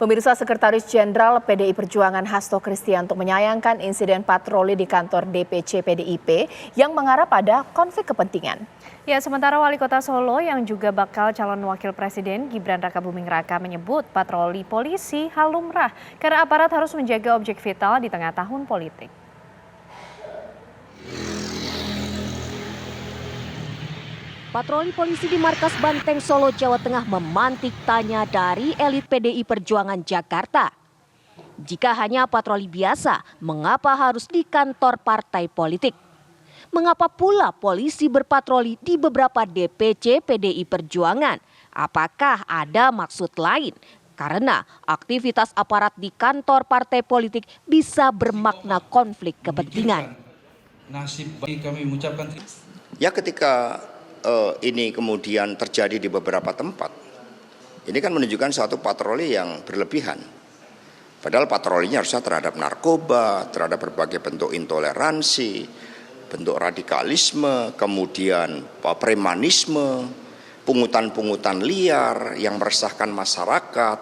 Pemirsa, Sekretaris Jenderal PDI Perjuangan Hasto Kristianto menyayangkan insiden patroli di kantor DPC PDIP yang mengarah pada konflik kepentingan. Ya, sementara Wali Kota Solo yang juga bakal calon wakil presiden Gibran Rakabuming Raka menyebut patroli polisi hal lumrah karena aparat harus menjaga objek vital di tengah tahun politik. Patroli polisi di markas Banteng Solo, Jawa Tengah memantik tanya dari elit PDI Perjuangan Jakarta. Jika hanya patroli biasa, mengapa harus di kantor partai politik? Mengapa pula polisi berpatroli di beberapa DPC PDI Perjuangan? Apakah ada maksud lain? Karena aktivitas aparat di kantor partai politik bisa bermakna konflik kepentingan. Ya, ketika ini kemudian terjadi di beberapa tempat, ini kan menunjukkan suatu patroli yang berlebihan. Padahal patrolinya harusnya terhadap narkoba, terhadap berbagai bentuk intoleransi, bentuk radikalisme, kemudian premanisme, pungutan-pungutan liar yang meresahkan masyarakat,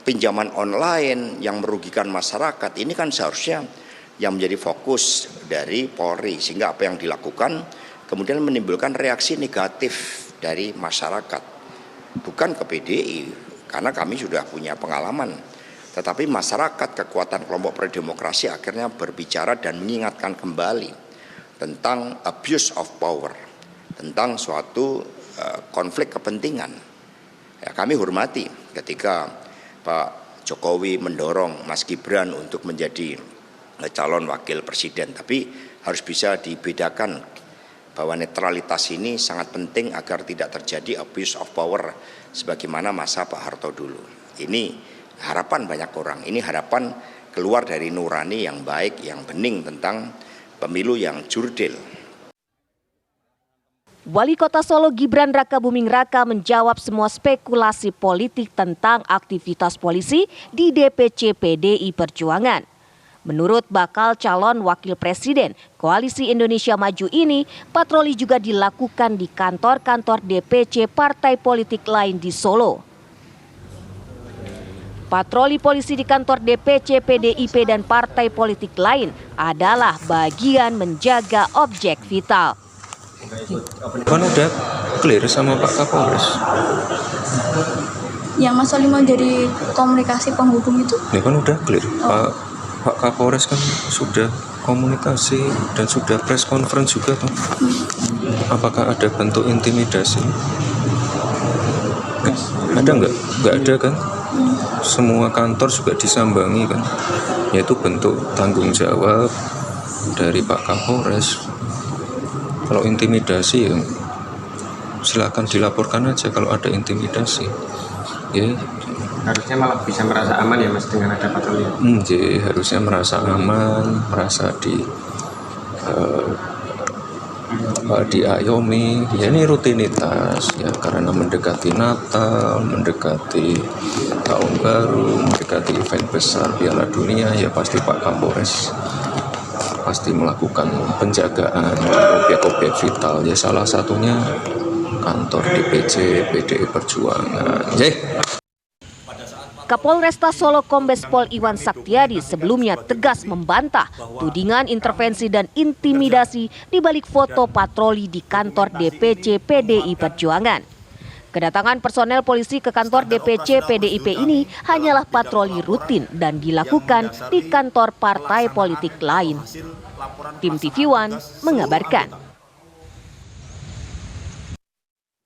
pinjaman online yang merugikan masyarakat. Ini kan seharusnya yang menjadi fokus dari Polri, sehingga apa yang dilakukan kemudian menimbulkan reaksi negatif dari masyarakat. Bukan ke PDI, karena kami sudah punya pengalaman. Tetapi masyarakat, kekuatan kelompok pro-demokrasi akhirnya berbicara dan mengingatkan kembali tentang abuse of power, tentang suatu konflik kepentingan. Ya, kami hormati ketika Pak Jokowi mendorong Mas Gibran untuk menjadi calon wakil presiden. Tapi harus bisa dibedakan bahwa netralitas ini sangat penting agar tidak terjadi abuse of power sebagaimana masa Pak Harto dulu. Ini harapan banyak orang, ini harapan keluar dari nurani yang baik, yang bening tentang pemilu yang jurdil. Wali Kota Solo Gibran Rakabuming Raka menjawab semua spekulasi politik tentang aktivitas polisi di DPC PDI Perjuangan. Menurut bakal calon wakil presiden Koalisi Indonesia Maju ini, patroli juga dilakukan di kantor-kantor DPC partai politik lain di Solo. Patroli polisi di kantor DPC PDIP dan partai politik lain adalah bagian menjaga objek vital. Kan udah clear sama Pak Kapolres. Yang Mas Oli mau jadi komunikasi penghubung itu? Ini kan udah clear. Pak Kapolres kan sudah komunikasi dan sudah press conference juga kan. Apakah ada bentuk intimidasi? Ada nggak? Nggak ada kan? Semua kantor juga disambangi kan. Yaitu bentuk tanggung jawab dari Pak Kapolres. Kalau intimidasi ya silakan dilaporkan aja kalau ada intimidasi. Ya. Harusnya malah bisa merasa aman ya Mas dengan ada patroli. Harusnya merasa aman, merasa diayomi. Ya, ini rutinitas ya, karena mendekati Natal, mendekati Tahun Baru, mendekati event besar Piala Dunia, ya pasti Pak Kapolres pasti melakukan penjagaan objek-objek vital. Ya, salah satunya kantor DPC PDI Perjuangan. Kapolresta Solo Kombes Pol Iwan Saktiadi sebelumnya tegas membantah tudingan intervensi dan intimidasi di balik foto patroli di kantor DPC PDI Perjuangan. Kedatangan personel polisi ke kantor DPC PDIP ini hanyalah patroli rutin dan dilakukan di kantor partai politik lain. Tim TV One mengabarkan.